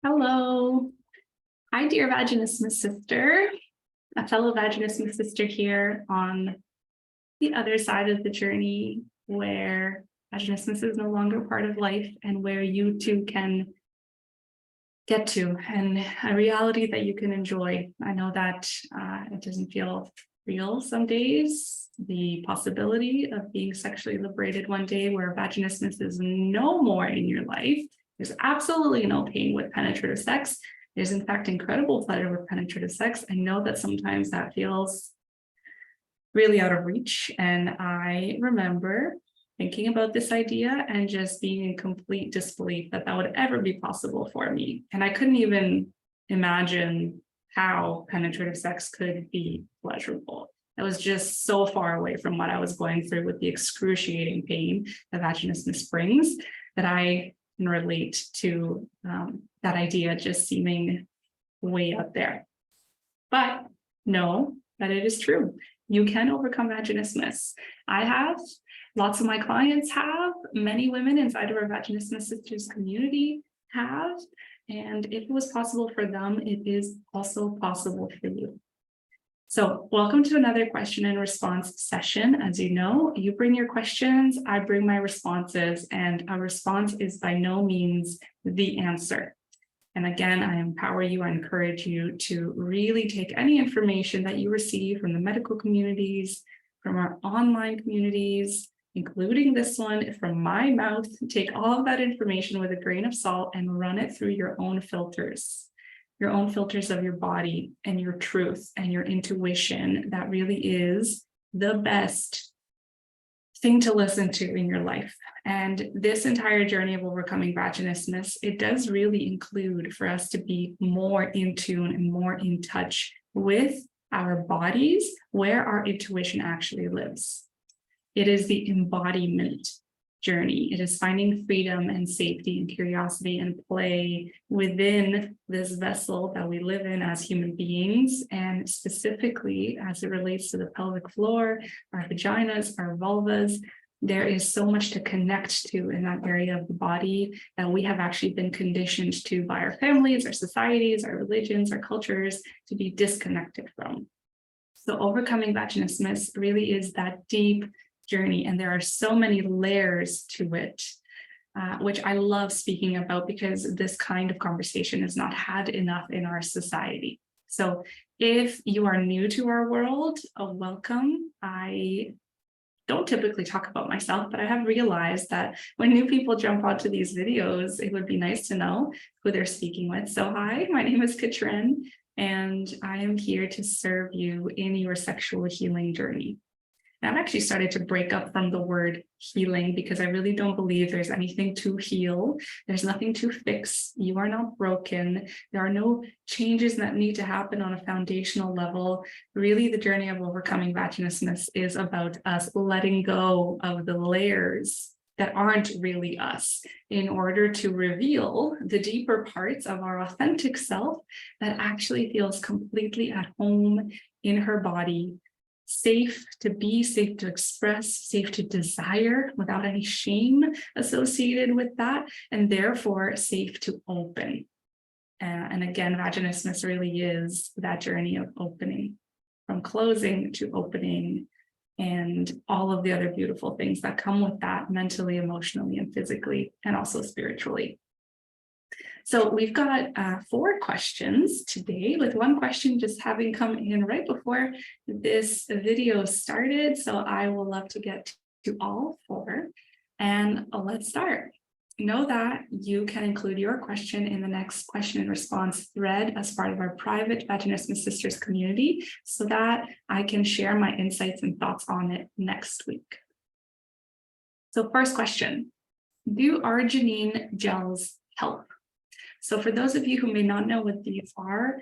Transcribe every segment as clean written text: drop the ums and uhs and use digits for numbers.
Hello. Hi, dear Vaginismus sister, a fellow Vaginismus sister here on the other side of the journey where Vaginismus is no longer part of life and where you too can get to, and a reality that you can enjoy. I know that it doesn't feel real some days. The possibility of being sexually liberated one day where vaginismus is no more in your life. There's absolutely no pain with penetrative sex. There's in fact incredible pleasure with penetrative sex. I know that sometimes that feels really out of reach. And I remember thinking about this idea and just being in complete disbelief that that would ever be possible for me. And I couldn't even imagine how penetrative sex could be pleasurable. That was just so far away from what I was going through with the excruciating pain that vaginismus brings that I can relate to that idea just seeming way up there. But know that it is true. You can overcome vaginismus. I have, lots of my clients have, many women inside of our Vaginismus Sisters community have, and if it was possible for them, it is also possible for you. So welcome to another question and response session. As you know, you bring your questions, I bring my responses, and a response is by no means the answer. And again, I empower you, I encourage you to really take any information that you receive from the medical communities, from our online communities, including this one, from my mouth, take all of that information with a grain of salt and run it through your own filters of your body and your truth and your intuition. That really is the best thing to listen to in your life. And this entire journey of overcoming vaginismus, it does really include for us to be more in tune and more in touch with our bodies, where our intuition actually lives. It is the embodiment journey. It is finding freedom and safety and curiosity and play within this vessel that we live in as human beings, and specifically as it relates to the pelvic floor, our vaginas, our vulvas. There is so much to connect to in that area of the body that we have actually been conditioned to by our families, our societies, our religions, our cultures to be disconnected from. So overcoming vaginismus really is that deep journey, and there are so many layers to it, which I love speaking about because this kind of conversation is not had enough in our society. So if you are new to our world, welcome. I don't typically talk about myself, but I have realized that when new people jump onto these videos, it would be nice to know who they're speaking with. So hi, my name is Katrin, and I am here to serve you in your sexual healing journey. I've actually started to break up from the word healing because I really don't believe there's anything to heal. There's nothing to fix. You are not broken. There are no changes that need to happen on a foundational level. Really, the journey of overcoming vaginismus is about us letting go of the layers that aren't really us in order to reveal the deeper parts of our authentic self that actually feels completely at home in her body. Safe to be, safe to express, safe to desire without any shame associated with that, and therefore safe to open. And again, vaginismus really is that journey of opening, from closing to opening, and all of the other beautiful things that come with that mentally, emotionally, and physically, and also spiritually. So we've got 4 questions today, with one question just having come in right before this video started. So I will love to get to all 4. And let's start. Know that you can include your question in the next question and response thread as part of our private Vaginismus Sisters community so that I can share my insights and thoughts on it next week. So first question, do arginine gels help? So for those of you who may not know what these are,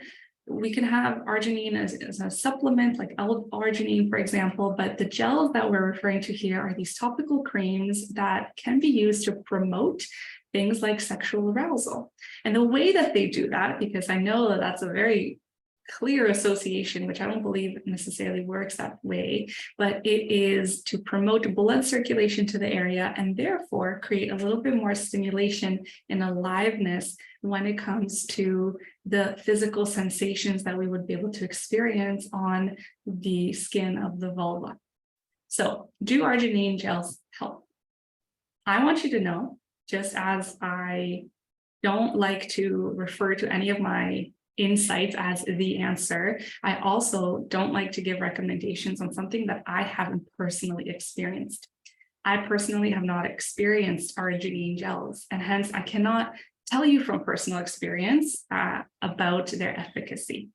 we can have arginine as a supplement, like L-arginine, for example, but the gels that we're referring to here are these topical creams that can be used to promote things like sexual arousal. And the way that they do that, because I know that that's a very clear association, which I don't believe necessarily works that way, but it is to promote blood circulation to the area and therefore create a little bit more stimulation and aliveness when it comes to the physical sensations that we would be able to experience on the skin of the vulva. So, do arginine gels help? I want you to know, just as I don't like to refer to any of my insights as the answer, I also don't like to give recommendations on something that I haven't personally experienced. I personally have not experienced arginine gels, and hence I cannot tell you from personal experience about their efficacy.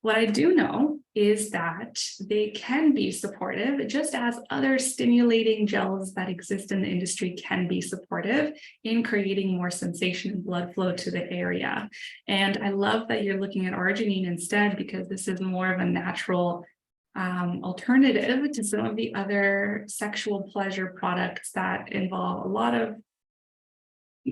What I do know is that they can be supportive, just as other stimulating gels that exist in the industry can be supportive in creating more sensation and blood flow to the area. And I love that you're looking at arginine instead, because this is more of a natural alternative to some of the other sexual pleasure products that involve a lot of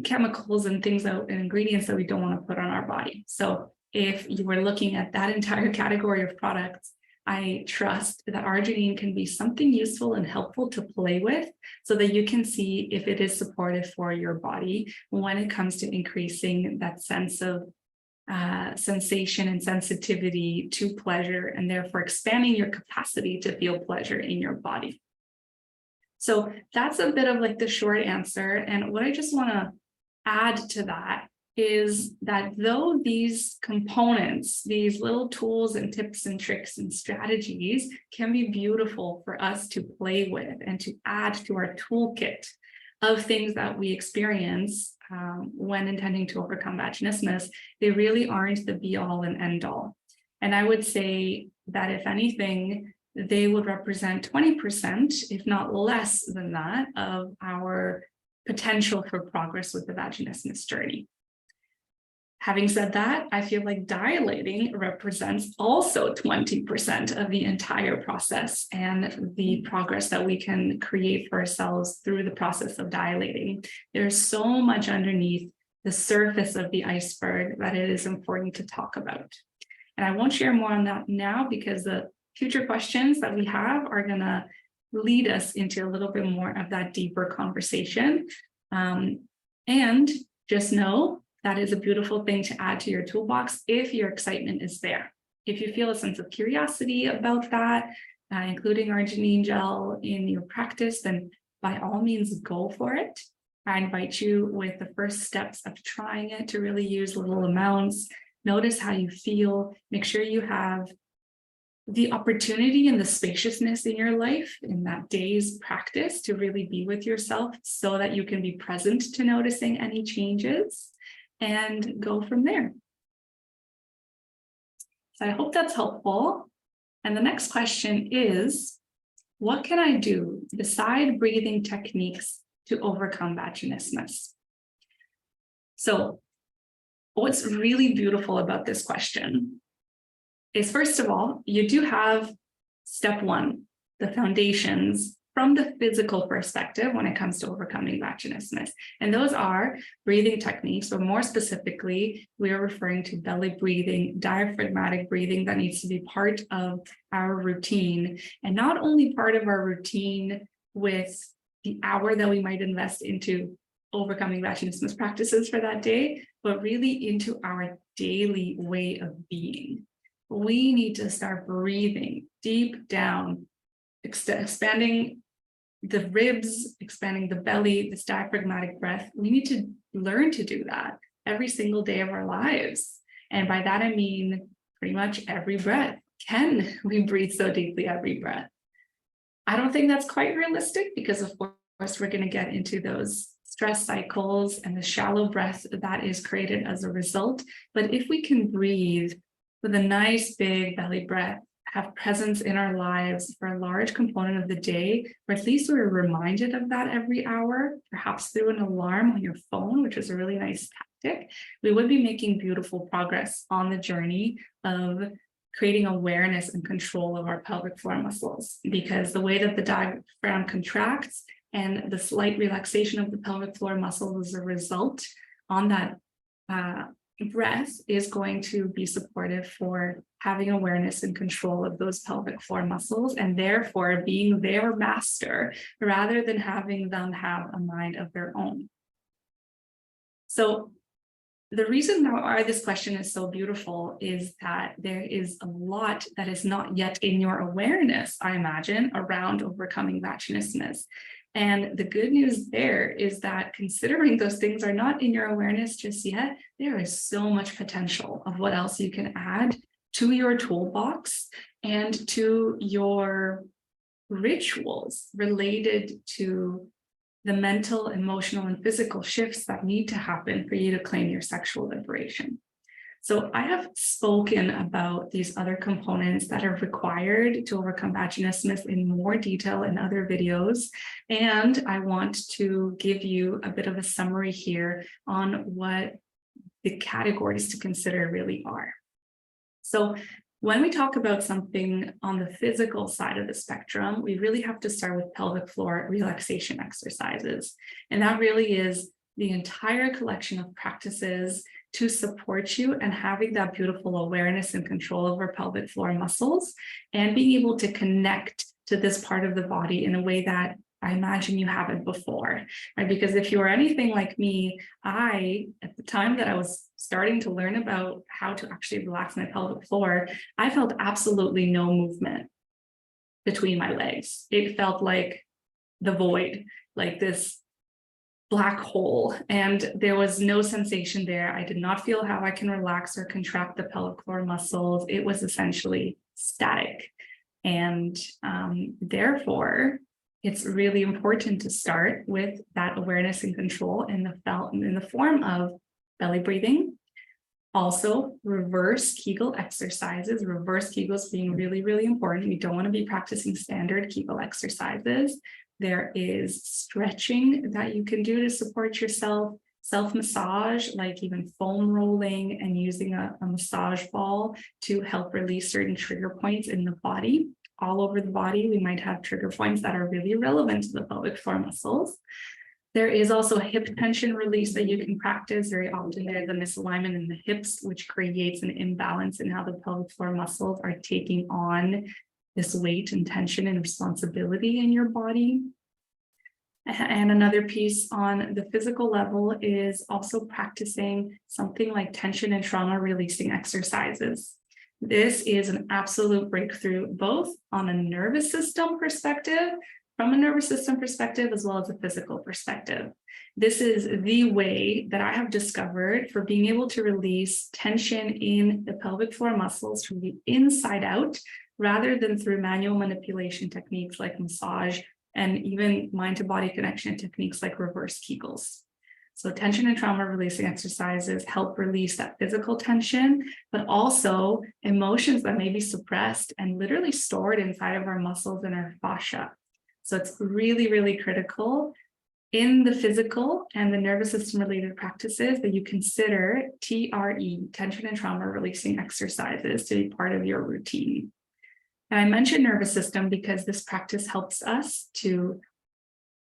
chemicals and things and ingredients that we don't want to put on our body. So if you were looking at that entire category of products, I trust that arginine can be something useful and helpful to play with so that you can see if it is supportive for your body when it comes to increasing that sense of sensation and sensitivity to pleasure, and therefore expanding your capacity to feel pleasure in your body. So that's a bit of like the short answer. And what I just want to add to that is that though these components, these little tools and tips and tricks and strategies can be beautiful for us to play with and to add to our toolkit of things that we experience when intending to overcome vaginismus, they really aren't the be all and end all. And I would say that if anything, they would represent 20%, if not less than that, of our potential for progress with the vaginismus journey. Having said that, I feel like dilating represents also 20% of the entire process and the progress that we can create for ourselves through the process of dilating. There's so much underneath the surface of the iceberg that it is important to talk about. And I won't share more on that now because the future questions that we have are going to lead us into a little bit more of that deeper conversation. And just know that is a beautiful thing to add to your toolbox if your excitement is there. If you feel a sense of curiosity about that, including arginine gel in your practice, then by all means go for it. I invite you with the first steps of trying it to really use little amounts. Notice how you feel. Make sure you have the opportunity and the spaciousness in your life in that day's practice to really be with yourself so that you can be present to noticing any changes and go from there. So I hope that's helpful. And the next question is, what can I do beside breathing techniques to overcome vaginismus? So what's really beautiful about this question is, first of all, you do have step one, the foundations from the physical perspective when it comes to overcoming vaginismus. And those are breathing techniques, or more specifically, we are referring to belly breathing, diaphragmatic breathing that needs to be part of our routine. And not only part of our routine with the hour that we might invest into overcoming vaginismus practices for that day, but really into our daily way of being. We need to start breathing deep down, expanding the ribs, expanding the belly, this diaphragmatic breath. We need to learn to do that every single day of our lives. And by that, I mean pretty much every breath. Can we breathe so deeply every breath? I don't think that's quite realistic because, of course, we're going to get into those stress cycles and the shallow breath that is created as a result. But if we can breathe with a nice big belly breath, have presence in our lives for a large component of the day, or at least we're reminded of that every hour, perhaps through an alarm on your phone, which is a really nice tactic, we would be making beautiful progress on the journey of creating awareness and control of our pelvic floor muscles. Because the way that the diaphragm contracts and the slight relaxation of the pelvic floor muscles as a result on that breath is going to be supportive for having awareness and control of those pelvic floor muscles, and therefore being their master rather than having them have a mind of their own. So the reason why this question is so beautiful is that there is a lot that is not yet in your awareness, I imagine, around overcoming vaginismus. And the good news there is that considering those things are not in your awareness just yet, there is so much potential of what else you can add to your toolbox and to your rituals related to the mental, emotional, and physical shifts that need to happen for you to claim your sexual liberation. So I have spoken about these other components that are required to overcome vaginismus in more detail in other videos. And I want to give you a bit of a summary here on what the categories to consider really are. So when we talk about something on the physical side of the spectrum, we really have to start with pelvic floor relaxation exercises. And that really is the entire collection of practices to support you and having that beautiful awareness and control over pelvic floor muscles and being able to connect to this part of the body in a way that I imagine you haven't before, right? Because if you're anything like me, at the time that I was starting to learn about how to actually relax my pelvic floor, I felt absolutely no movement between my legs. It felt like the void, like this black hole, and there was no sensation there. I did not feel how I can relax or contract the pelvic floor muscles. It was essentially static. And therefore, it's really important to start with that awareness and control in the form of belly breathing. Also, reverse Kegel exercises, reverse Kegels being really, really important. You don't want to be practicing standard Kegel exercises. There is stretching that you can do to support yourself, self-massage, like even foam rolling and using a massage ball to help release certain trigger points in the body. All over the body, we might have trigger points that are really relevant to the pelvic floor muscles. There is also a hip tension release that you can practice. Very often there's a misalignment in the hips, which creates an imbalance in how the pelvic floor muscles are taking on this weight and tension and responsibility in your body. And another piece on the physical level is also practicing something like tension and trauma releasing exercises. This is an absolute breakthrough, both on a nervous system perspective, from a nervous system perspective, as well as a physical perspective. This is the way that I have discovered for being able to release tension in the pelvic floor muscles from the inside out, rather than through manual manipulation techniques like massage and even mind to body connection techniques like reverse Kegels. So tension and trauma releasing exercises help release that physical tension, but also emotions that may be suppressed and literally stored inside of our muscles and our fascia. So it's really, really critical in the physical and the nervous system related practices that you consider TRE, tension and trauma releasing exercises, to be part of your routine. And I mentioned nervous system because this practice helps us to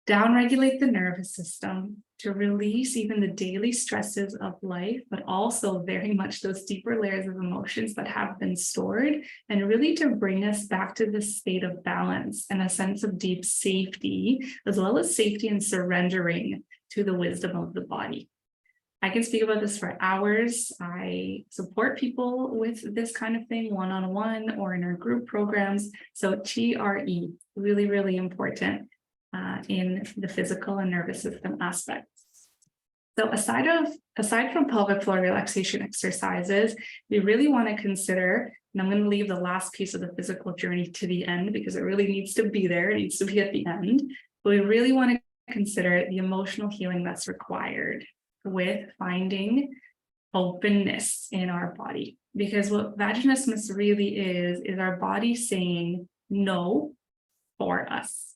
downregulate the nervous system, to release even the daily stresses of life, but also very much those deeper layers of emotions that have been stored, and really to bring us back to this state of balance and a sense of deep safety, as well as safety and surrendering to the wisdom of the body. I can speak about this for hours. I support people with this kind of thing one-on-one or in our group programs. So TRE, really, really important in the physical and nervous system aspects. So aside from pelvic floor relaxation exercises, we really want to consider, and I'm going to leave the last piece of the physical journey to the end because it really needs to be there, it needs to be at the end, but we really want to consider the emotional healing that's required with finding openness in our body. Because what vaginismus really is our body saying no for us.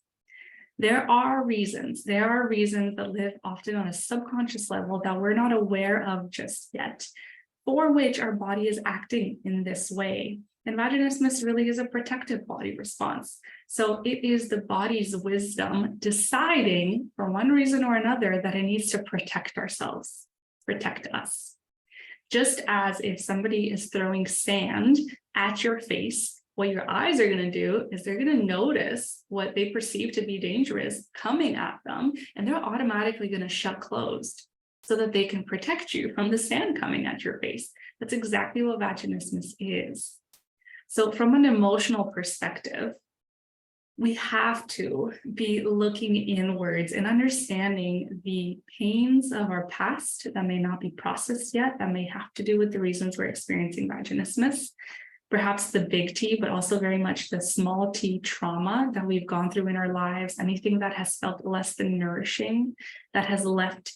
There are reasons that live often on a subconscious level that we're not aware of just yet, for which our body is acting in this way. And vaginismus really is a protective body response. So it is the body's wisdom deciding for one reason or another that it needs to protect ourselves, protect us. Just as if somebody is throwing sand at your face, what your eyes are going to do is they're going to notice what they perceive to be dangerous coming at them, and they're automatically going to shut closed so that they can protect you from the sand coming at your face. That's exactly what vaginismus is. So from an emotional perspective, we have to be looking inwards and understanding the pains of our past that may not be processed yet, that may have to do with the reasons we're experiencing vaginismus. Perhaps the big T, but also very much the small t trauma that we've gone through in our lives, anything that has felt less than nourishing, that has left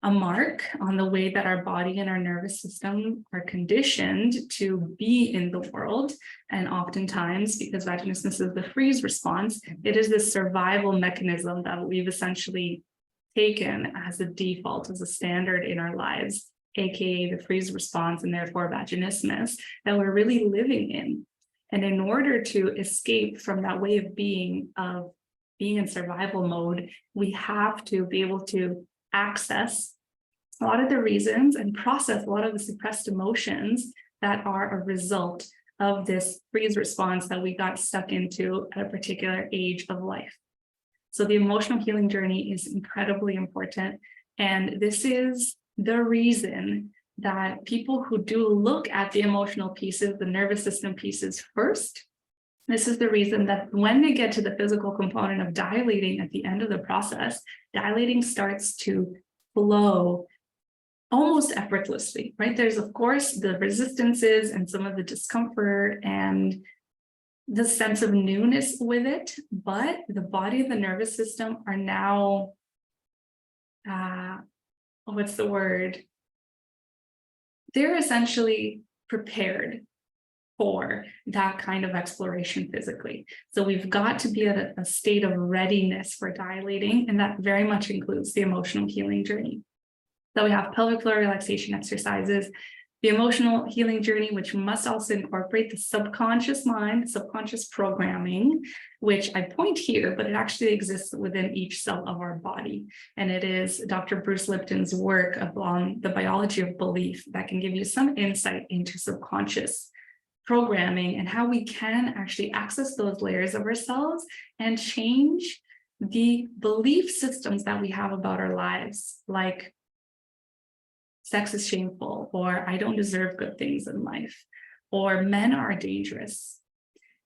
a mark on the way that our body and our nervous system are conditioned to be in the world. And oftentimes, because vaginismus is the freeze response, it is this survival mechanism that we've essentially taken as a default, as a standard in our lives, aka the freeze response, and therefore vaginismus, that we're really living in. And in order to escape from that way of being in survival mode, we have to be able to access a lot of the reasons and process a lot of the suppressed emotions that are a result of this freeze response that we got stuck into at a particular age of life. So the emotional healing journey is incredibly important. And this is the reason that people who do look at the emotional pieces, the nervous system pieces first, this is the reason that when they get to the physical component of dilating at the end of the process, dilating starts to flow almost effortlessly, right? There's, of course, the resistances and some of the discomfort and the sense of newness with it, but the body and the nervous system are now, what's the word? They're essentially prepared for that kind of exploration physically. So we've got to be at a state of readiness for dilating, and that very much includes the emotional healing journey. So we have pelvic floor relaxation exercises, the emotional healing journey, which must also incorporate the subconscious mind, subconscious programming, which I point here, but it actually exists within each cell of our body. And it is Dr. Bruce Lipton's work on the biology of belief that can give you some insight into subconscious programming and how we can actually access those layers of ourselves and change the belief systems that we have about our lives, like sex is shameful, or I don't deserve good things in life, or men are dangerous.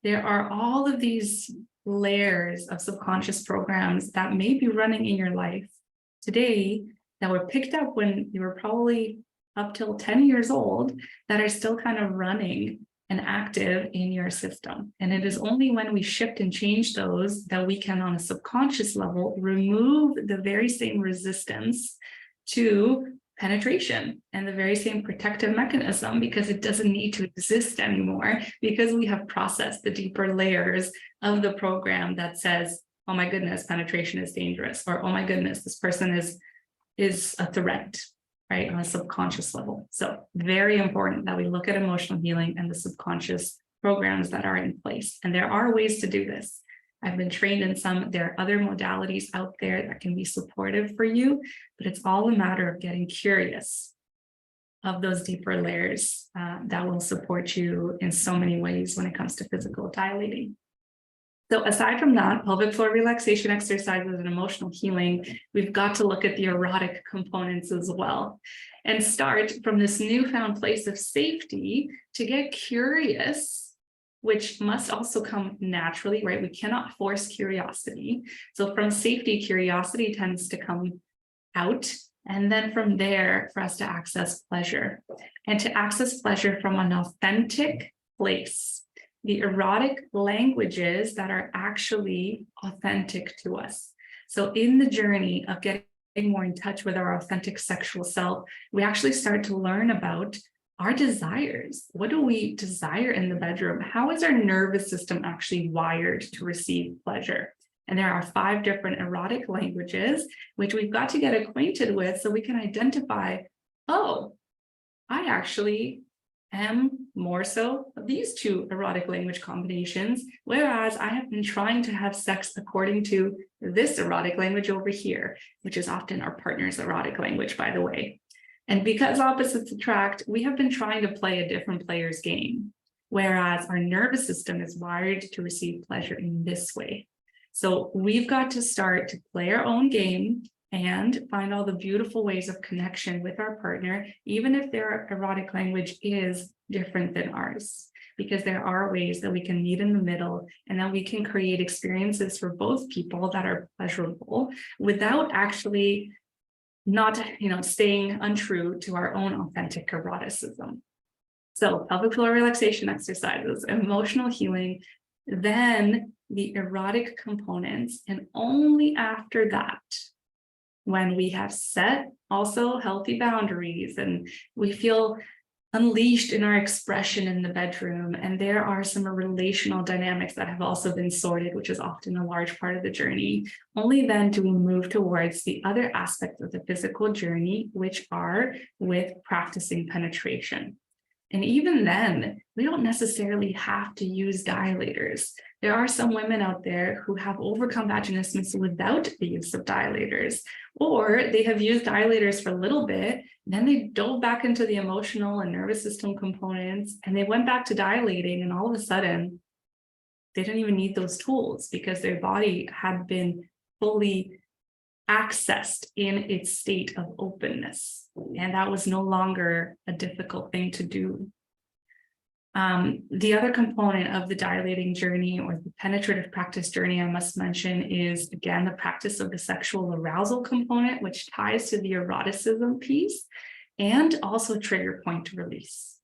There are all of these layers of subconscious programs that may be running in your life today that were picked up when you were probably up till 10 years old that are still kind of running and active in your system. And it is only when we shift and change those that we can, on a subconscious level, remove the very same resistance to penetration and the very same protective mechanism, because it doesn't need to exist anymore, because we have processed the deeper layers of the program that says, oh my goodness, penetration is dangerous, or oh my goodness, this person is a threat, right, on a subconscious level. So very important that we look at emotional healing and the subconscious programs that are in place. And there are ways to do this. I've been trained in some. There are other modalities out there that can be supportive for you, but it's all a matter of getting curious of those deeper layers that will support you in so many ways when it comes to physical dilating. So aside from that, pelvic floor relaxation exercises and emotional healing, we've got to look at the erotic components as well and start from this newfound place of safety to get curious, which must also come naturally, right? We cannot force curiosity. So from safety, curiosity tends to come out. And then from there, for us to access pleasure, and to access pleasure from an authentic place, the erotic languages that are actually authentic to us. So in the journey of getting more in touch with our authentic sexual self, we actually start to learn about our desires. What do we desire in the bedroom? How is our nervous system actually wired to receive pleasure? And there are 5 different erotic languages, which we've got to get acquainted with so we can identify, oh, I actually am more so of these 2 erotic language combinations, whereas I have been trying to have sex according to this erotic language over here, which is often our partner's erotic language, by the way. And because opposites attract, we have been trying to play a different player's game, whereas our nervous system is wired to receive pleasure in this way. So we've got to start to play our own game and find all the beautiful ways of connection with our partner, even if their erotic language is different than ours, because there are ways that we can meet in the middle and that we can create experiences for both people that are pleasurable without actually not, staying untrue to our own authentic eroticism. So pelvic floor relaxation exercises, emotional healing, then the erotic components, and only after that, when we have set also healthy boundaries and we feel unleashed in our expression in the bedroom, and there are some relational dynamics that have also been sorted, which is often a large part of the journey, only then do we move towards the other aspects of the physical journey, which are with practicing penetration. And even then, we don't necessarily have to use dilators. There are some women out there who have overcome vaginismus without the use of dilators, or they have used dilators for a little bit, then they dove back into the emotional and nervous system components, and they went back to dilating, and all of a sudden, they didn't even need those tools because their body had been fully accessed in its state of openness. And that was no longer a difficult thing to do. The other component of the dilating journey or the penetrative practice journey I must mention is, again, the practice of the sexual arousal component, which ties to the eroticism piece and also trigger point release.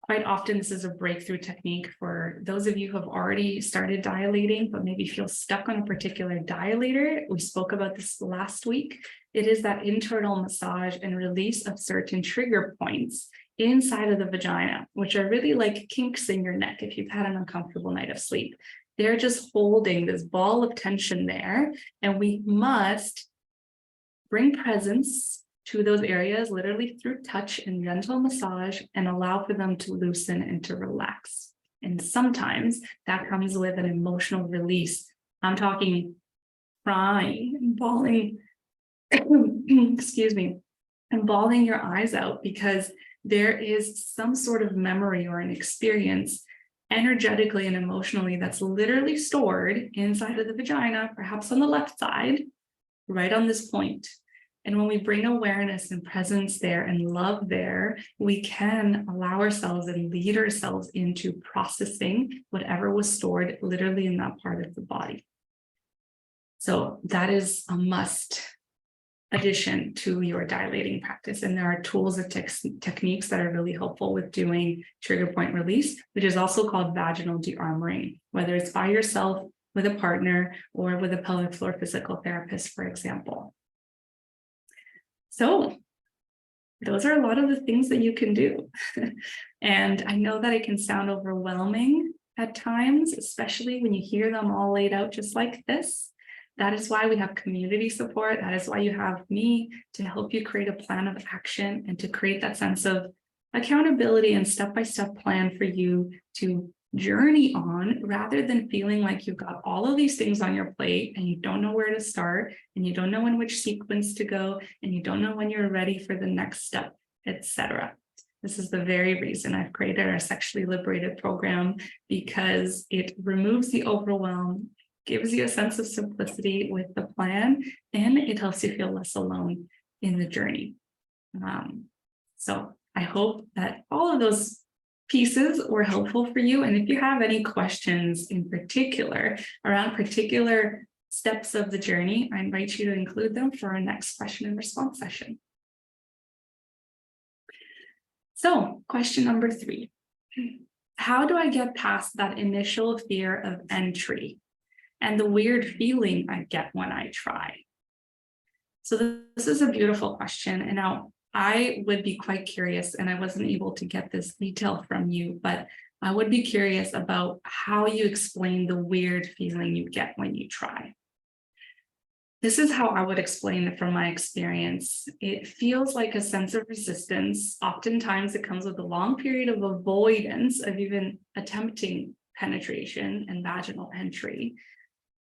Quite often, this is a breakthrough technique for those of you who have already started dilating, but maybe feel stuck on a particular dilator. We spoke about this last week. It is that internal massage and release of certain trigger points inside of the vagina, which are really like kinks in your neck if you've had an uncomfortable night of sleep. They're just holding this ball of tension there, and we must bring presence to those areas, literally through touch and gentle massage, and allow for them to loosen and to relax. And sometimes that comes with an emotional release. I'm talking crying and bawling, excuse me, and bawling your eyes out because there is some sort of memory or an experience energetically and emotionally that's literally stored inside of the vagina, perhaps on the left side, right on this point. And when we bring awareness and presence there and love there, we can allow ourselves and lead ourselves into processing whatever was stored literally in that part of the body. So that is a must addition to your dilating practice. And there are tools and techniques that are really helpful with doing trigger point release, which is also called vaginal de-armoring, whether it's by yourself, with a partner, or with a pelvic floor physical therapist, for example. So those are a lot of the things that you can do. And I know that it can sound overwhelming at times, especially when you hear them all laid out just like this. That is why we have community support. That is why you have me to help you create a plan of action and to create that sense of accountability and step-by-step plan for you to journey on, rather than feeling like you've got all of these things on your plate and you don't know where to start and you don't know in which sequence to go and you don't know when you're ready for the next step, etc. This is the very reason I've created our Sexually Liberated program, because it removes the overwhelm, gives you a sense of simplicity with the plan, and it helps you feel less alone in the journey. So I hope that all of those pieces were helpful for you. And if you have any questions in particular around particular steps of the journey, I invite you to include them for our next question and response session. So question number 3, how do I get past that initial fear of entry and the weird feeling I get when I try? So this is a beautiful question. And now I would be quite curious, and I wasn't able to get this detail from you, but I would be curious about how you explain the weird feeling you get when you try. This is how I would explain it from my experience. It feels like a sense of resistance. Oftentimes it comes with a long period of avoidance of even attempting penetration and vaginal entry.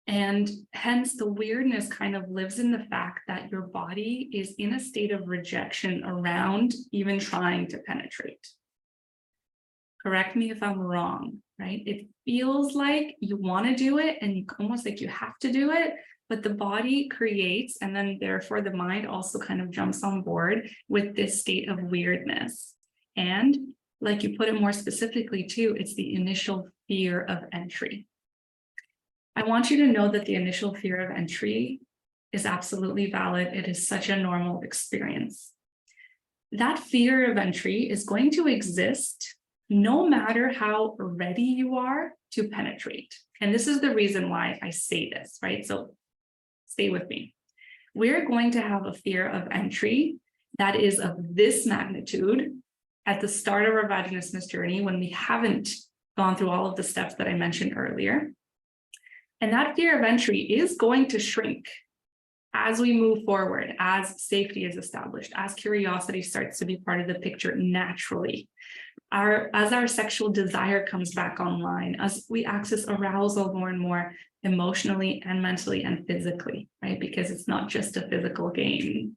And hence the weirdness kind of lives in the fact that your body is in a state of rejection around even trying to penetrate. Correct me if I'm wrong, right? It feels like you want to do it and you almost like you have to do it, but the body creates, and then therefore the mind also kind of jumps on board with this state of weirdness. And like you put it more specifically too, it's the initial fear of entry. I want you to know that the initial fear of entry is absolutely valid. It is such a normal experience. That fear of entry is going to exist no matter how ready you are to penetrate. And this is the reason why I say this, right? So stay with me. We're going to have a fear of entry that is of this magnitude at the start of our vaginismus journey when we haven't gone through all of the steps that I mentioned earlier. And that fear of entry is going to shrink as we move forward, as safety is established, as curiosity starts to be part of the picture naturally. As our sexual desire comes back online, as we access arousal more and more emotionally and mentally and physically, right? Because it's not just a physical game.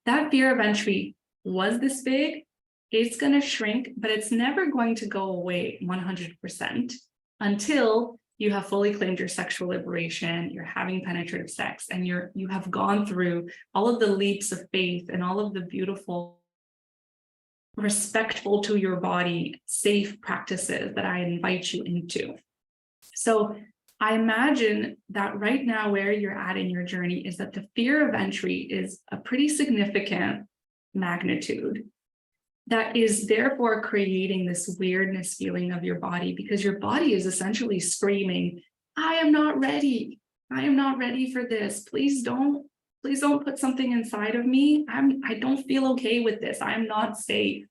That fear of entry was this big, it's going to shrink, but it's never going to go away 100% until you have fully claimed your sexual liberation, you're having penetrative sex, and you have gone through all of the leaps of faith and all of the beautiful, respectful to your body, safe practices that I invite you into. So I imagine that right now where you're at in your journey is that the fear of entry is a pretty significant magnitude that is therefore creating this weirdness feeling of your body, because your body is essentially screaming, I am not ready. I am not ready for this. Please don't put something inside of me. I don't feel okay with this. I am not safe.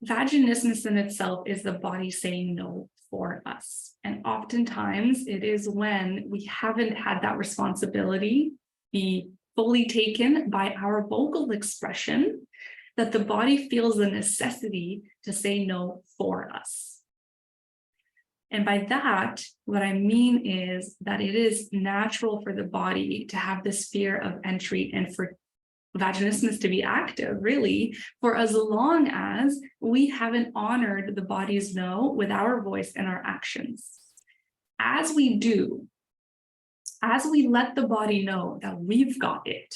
Vaginismus in itself is the body saying no for us. And oftentimes it is when we haven't had that responsibility be fully taken by our vocal expression that the body feels the necessity to say no for us. And by that, what I mean is that it is natural for the body to have this fear of entry and for vaginismus to be active, really, for as long as we haven't honored the body's no with our voice and our actions. As we do, as we let the body know that we've got it,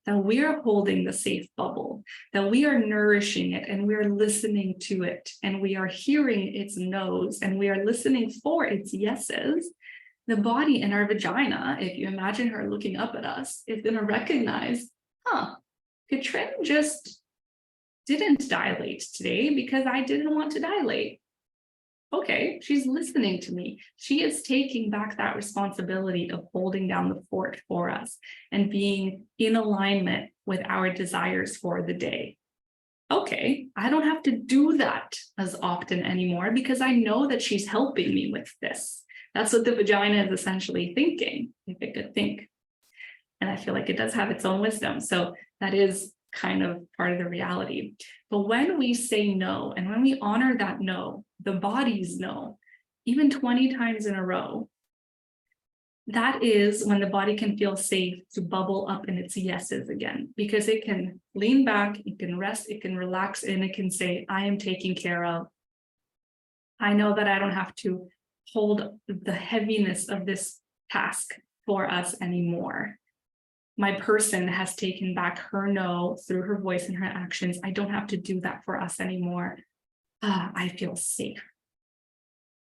that we are holding the safe bubble, that we are nourishing it and we are listening to it and we are hearing its no's and we are listening for its yeses, the body in our vagina, if you imagine her looking up at us, is going to recognize, Katrin just didn't dilate today because I didn't want to dilate. Okay, she's listening to me. She is taking back that responsibility of holding down the fort for us and being in alignment with our desires for the day. Okay, I don't have to do that as often anymore because I know that she's helping me with this. That's what the vagina is essentially thinking, if it could think. And I feel like it does have its own wisdom. So that is kind of part of the reality. But when we say no, and when we honor that no, the body's no, even 20 times in a row, that is when the body can feel safe to bubble up in its yeses again, because it can lean back, it can rest, it can relax, and it can say, I am taken care of. I know that I don't have to hold the heaviness of this task for us anymore. My person has taken back her no through her voice and her actions. I don't have to do that for us anymore. I feel safe.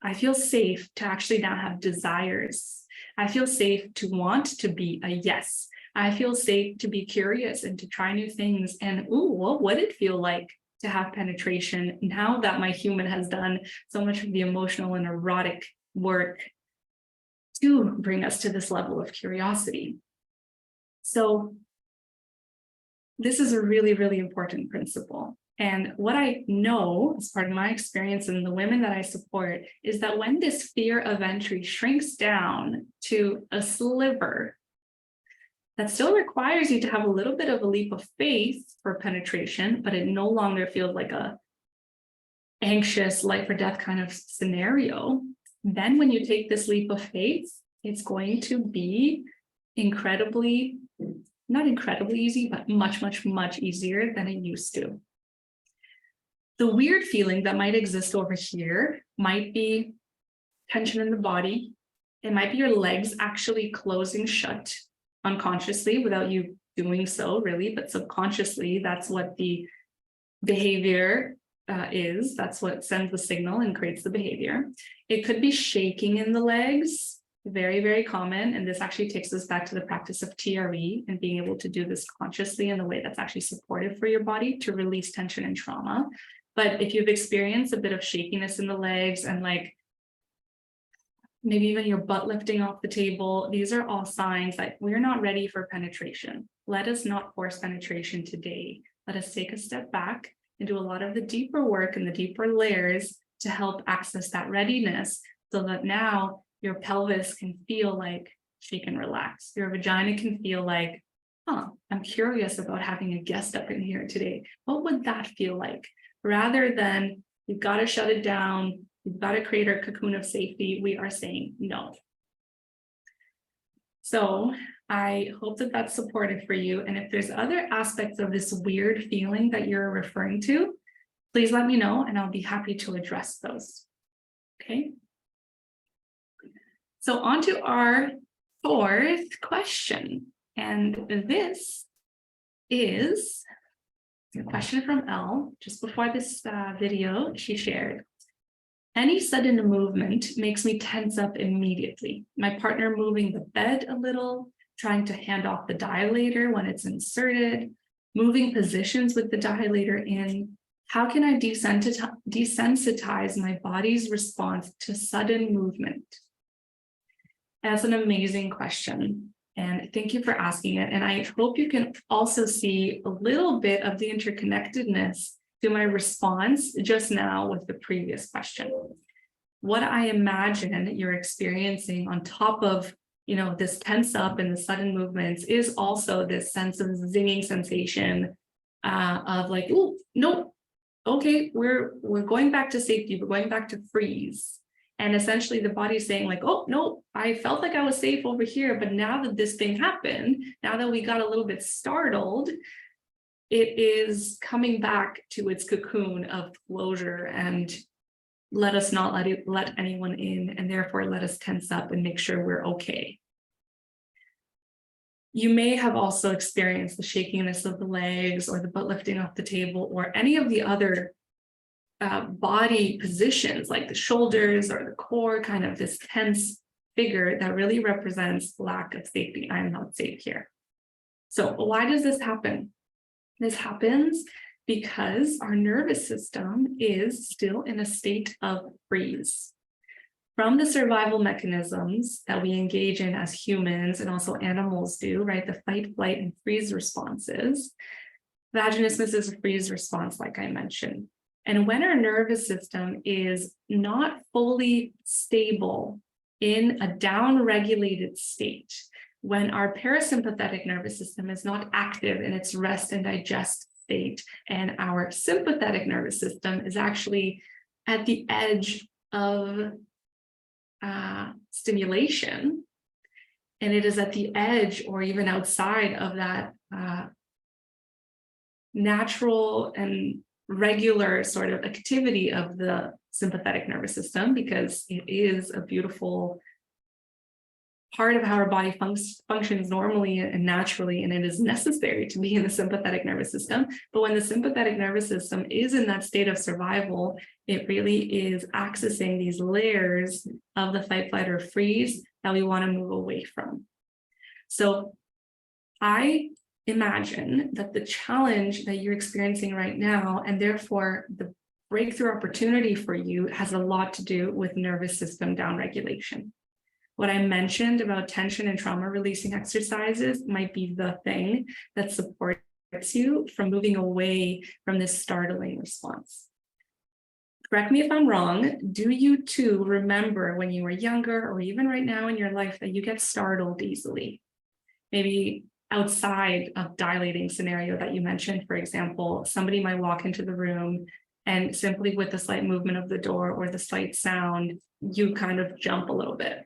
I feel safe to actually now have desires. I feel safe to want to be a yes. I feel safe to be curious and to try new things. And what would it feel like to have penetration now that my human has done so much of the emotional and erotic work to bring us to this level of curiosity? So this is a really, really important principle. And what I know as part of my experience and the women that I support is that when this fear of entry shrinks down to a sliver, that still requires you to have a little bit of a leap of faith for penetration, but it no longer feels like a anxious life or death kind of scenario. Then when you take this leap of faith, it's going to be incredibly, not incredibly easy, but much, much, much easier than it used to. The weird feeling that might exist over here might be tension in the body. It might be your legs actually closing shut unconsciously without you doing so really, but subconsciously, that's what the behavior is. That's what sends the signal and creates the behavior. It could be shaking in the legs, very, very common. And this actually takes us back to the practice of TRE and being able to do this consciously in a way that's actually supportive for your body to release tension and trauma. But if you've experienced a bit of shakiness in the legs and like maybe even your butt lifting off the table, these are all signs that we're not ready for penetration. Let us not force penetration today. Let us take a step back and do a lot of the deeper work and the deeper layers to help access that readiness so that now your pelvis can feel like she can relax. Your vagina can feel like, I'm curious about having a guest up in here today. What would that feel like? Rather than you've got to shut it down, you've got to create our cocoon of safety, we are saying no. So I hope that that's supportive for you. And if there's other aspects of this weird feeling that you're referring to, please let me know and I'll be happy to address those. Okay. So on to our fourth question. And this is a question from Elle. Just before this video, she shared, any sudden movement makes me tense up immediately. My partner moving the bed a little, trying to hand off the dilator when it's inserted, moving positions with the dilator in. How can I desensitize my body's response to sudden movement? That's an amazing question. And thank you for asking it. And I hope you can also see a little bit of the interconnectedness to my response just now with the previous question. What I imagine you're experiencing on top of, this tense up and the sudden movements is also this sense of zinging sensation of like, oh, no, okay, we're going back to safety, we're going back to freeze. And essentially the body's saying like, oh, no, I felt like I was safe over here, but now that this thing happened, now that we got a little bit startled, it is coming back to its cocoon of closure and let us not let anyone in, and therefore let us tense up and make sure we're okay. You may have also experienced the shakiness of the legs or the butt lifting off the table or any of the other body positions like the shoulders or the core, kind of this tense figure that really represents lack of safety. I'm not safe here. So why does this happen? This happens because our nervous system is still in a state of freeze. From the survival mechanisms that we engage in as humans and also animals do, right? The fight, flight, and freeze responses. Vaginismus is a freeze response, like I mentioned. And when our nervous system is not fully stable in a down-regulated state, when our parasympathetic nervous system is not active in its rest and digest state, and our sympathetic nervous system is actually at the edge of stimulation, and it is at the edge or even outside of that natural and regular sort of activity of the sympathetic nervous system, because it is a beautiful part of how our body functions normally and naturally, and it is necessary to be in the sympathetic nervous system. But when the sympathetic nervous system is in that state of survival, it really is accessing these layers of the fight, flight, or freeze that we want to move away from. So I imagine that the challenge that you're experiencing right now, and therefore the breakthrough opportunity for you, has a lot to do with nervous system downregulation. What I mentioned about tension and trauma releasing exercises might be the thing that supports you from moving away from this startling response. Correct me if I'm wrong. Do you too remember when you were younger, or even right now in your life, that you get startled easily? Maybe outside of dilating scenario that you mentioned, for example, somebody might walk into the room And simply with the slight movement of the door or the slight sound, you kind of jump a little bit.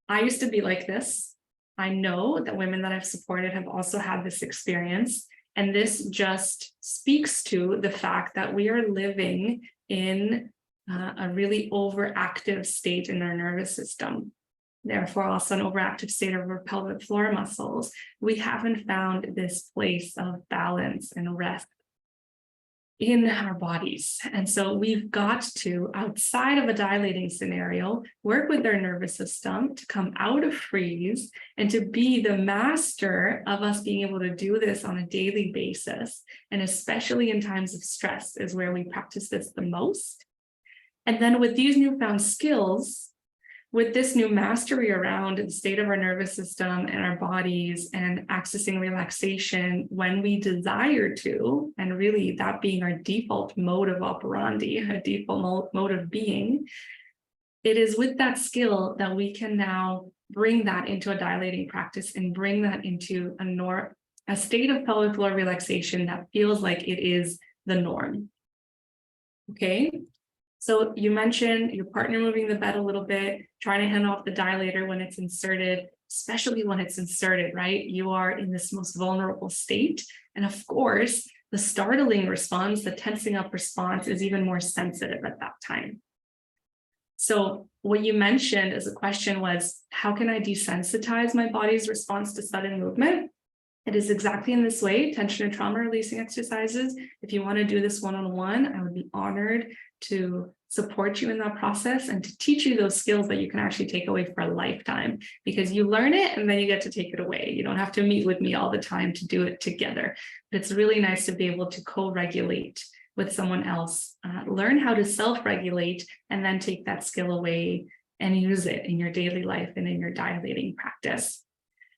I used to be like this. I know that women that I've supported have also had this experience. And this just speaks to the fact that we are living in a really overactive state in our nervous system. Therefore, also an overactive state of our pelvic floor muscles. We haven't found this place of balance and rest in our bodies. And so we've got to, outside of a dilating scenario, work with our nervous system to come out of freeze and to be the master of us being able to do this on a daily basis. And especially in times of stress is where we practice this the most. And then with these newfound skills, with this new mastery around the state of our nervous system and our bodies and accessing relaxation when we desire to, and really that being our default mode of operandi, a default mode of being, it is with that skill that we can now bring that into a dilating practice and bring that into a state of pelvic floor relaxation that feels like it is the norm. Okay. So you mentioned your partner moving the bed a little bit, trying to hand off the dilator when it's inserted, especially when it's inserted, right? You are in this most vulnerable state. And of course, the startling response, the tensing up response is even more sensitive at that time. So what you mentioned as a question was, how can I desensitize my body's response to sudden movement? It is exactly in this way, tension and trauma releasing exercises. If you want to do this one-on-one, I would be honored to support you in that process and to teach you those skills that you can actually take away for a lifetime, because you learn it and then you get to take it away. You don't have to meet with me all the time to do it together. But it's really nice to be able to co-regulate with someone else, learn how to self-regulate, and then take that skill away and use it in your daily life and in your dilating practice.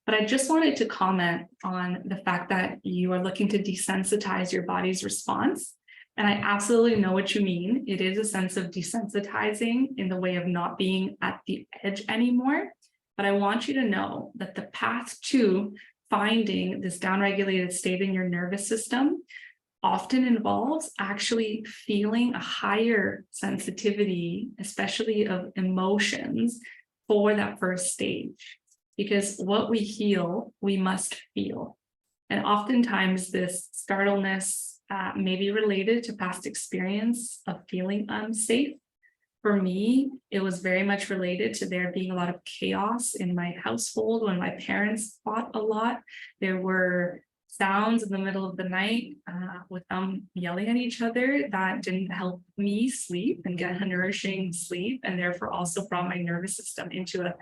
But I just wanted to comment on the fact that you are looking to desensitize your body's response. And I absolutely know what you mean. It is a sense of desensitizing in the way of not being at the edge anymore. But I want you to know that the path to finding this downregulated state in your nervous system often involves actually feeling a higher sensitivity, especially of emotions, for that first stage. Because what we heal, we must feel. And oftentimes this startleness may be related to past experience of feeling unsafe. For me, it was very much related to there being a lot of chaos in my household when my parents fought a lot. There were sounds in the middle of the night with them yelling at each other that didn't help me sleep and get a nourishing sleep, and therefore also brought my nervous system into a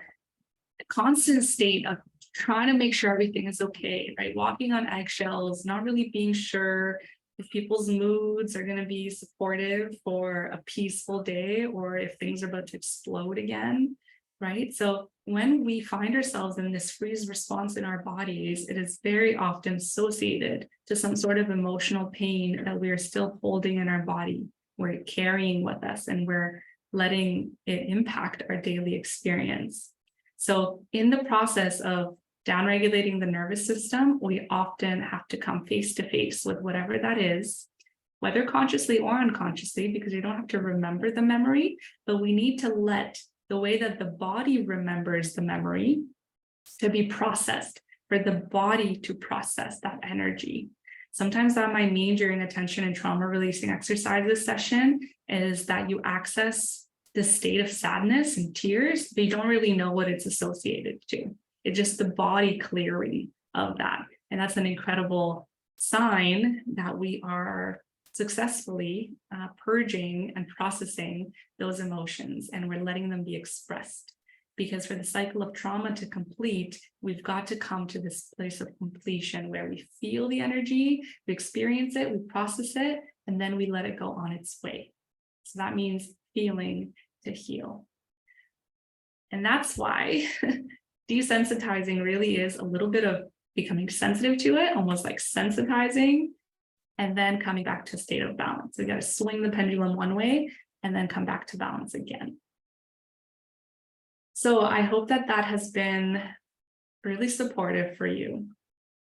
constant state of trying to make sure everything is okay, right? Walking on eggshells, not really being sure if people's moods are going to be supportive for a peaceful day or if things are about to explode again, right? So when we find ourselves in this freeze response in our bodies, it is very often associated to some sort of emotional pain that we are still holding in our body. We're carrying with us and we're letting it impact our daily experience. So in the process of downregulating the nervous system, we often have to come face to face with whatever that is, whether consciously or unconsciously, because you don't have to remember the memory, but we need to let the way that the body remembers the memory to be processed, for the body to process that energy. Sometimes that might mean during a tension and trauma releasing exercises session is that you access the state of sadness and tears, but you don't really know what it's associated to. It's just the body clearing of that. And that's an incredible sign that we are successfully purging and processing those emotions, and we're letting them be expressed. Because for the cycle of trauma to complete, we've got to come to this place of completion where we feel the energy, we experience it, we process it, and then we let it go on its way. So that means feeling to heal. And that's why desensitizing really is a little bit of becoming sensitive to it, almost like sensitizing, and then coming back to a state of balance. So you got to swing the pendulum one way and then come back to balance again. So I hope that that has been really supportive for you.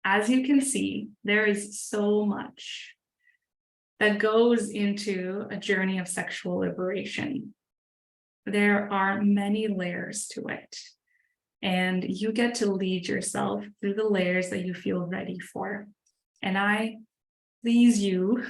As you can see, there is so much that goes into a journey of sexual liberation. There are many layers to it, and you get to lead yourself through the layers that you feel ready for. And I lead you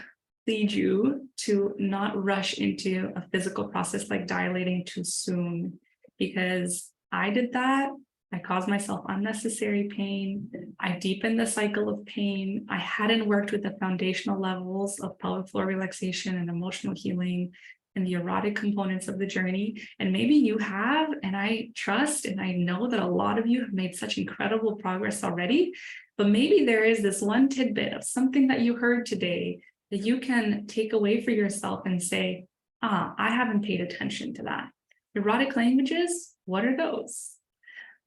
to not rush into a physical process like dilating too soon, because I did that. I caused myself unnecessary pain. I deepened the cycle of pain. I hadn't worked with the foundational levels of pelvic floor relaxation and emotional healing and the erotic components of the journey. And maybe you have, and I trust and I know that a lot of you have made such incredible progress already, but maybe there is this one tidbit of something that you heard today that you can take away for yourself and say, I haven't paid attention to that. Erotic languages, what are those?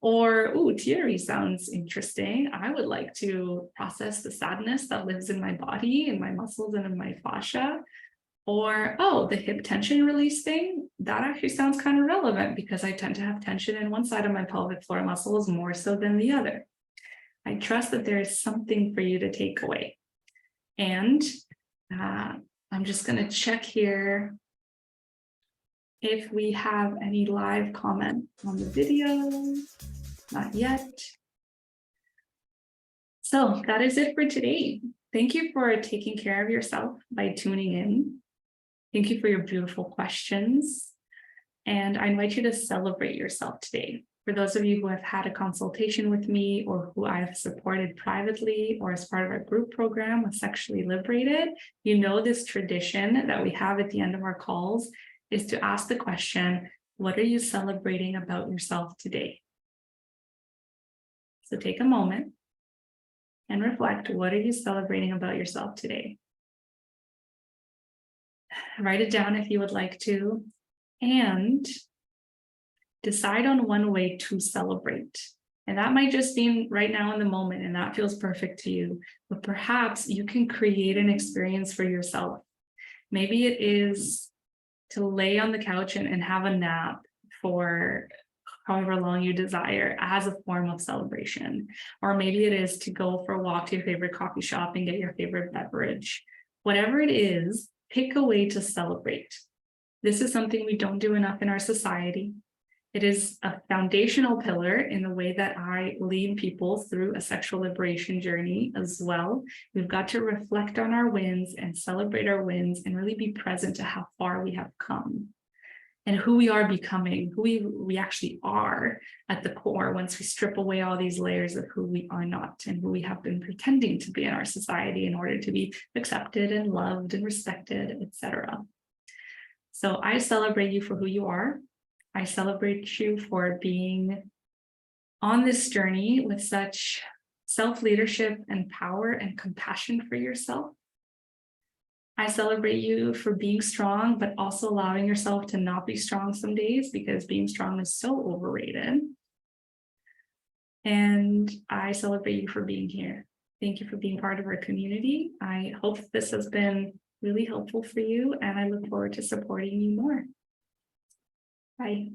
Or, teary sounds interesting. I would like to process the sadness that lives in my body, in my muscles, and in my fascia. Or, the hip tension release thing, that actually sounds kind of relevant because I tend to have tension in one side of my pelvic floor muscles more so than the other. I trust that there is something for you to take away. And I'm just going to check here if we have any live comment on the video. Not yet. So that is it for today. Thank you for taking care of yourself by tuning in. Thank you for your beautiful questions. And I invite you to celebrate yourself today. For those of you who have had a consultation with me or who I have supported privately or as part of our group program with Sexually Liberated, you know this tradition that we have at the end of our calls is to ask the question, what are you celebrating about yourself today? So take a moment and reflect, what are you celebrating about yourself today? Write it down if you would like to, and decide on one way to celebrate. And that might just be right now in the moment, and that feels perfect to you, but perhaps you can create an experience for yourself. Maybe it is to lay on the couch and have a nap for however long you desire as a form of celebration. Or maybe it is to go for a walk to your favorite coffee shop and get your favorite beverage. Whatever it is, pick a way to celebrate. This is something we don't do enough in our society. It is a foundational pillar in the way that I lead people through a sexual liberation journey as well. We've got to reflect on our wins and celebrate our wins and really be present to how far we have come and who we are becoming, who we actually are at the core once we strip away all these layers of who we are not and who we have been pretending to be in our society in order to be accepted and loved and respected, etc. So I celebrate you for who you are. I celebrate you for being on this journey with such self-leadership and power and compassion for yourself. I celebrate you for being strong, but also allowing yourself to not be strong some days because being strong is so overrated. And I celebrate you for being here. Thank you for being part of our community. I hope this has been really helpful for you, and I look forward to supporting you more. Bye.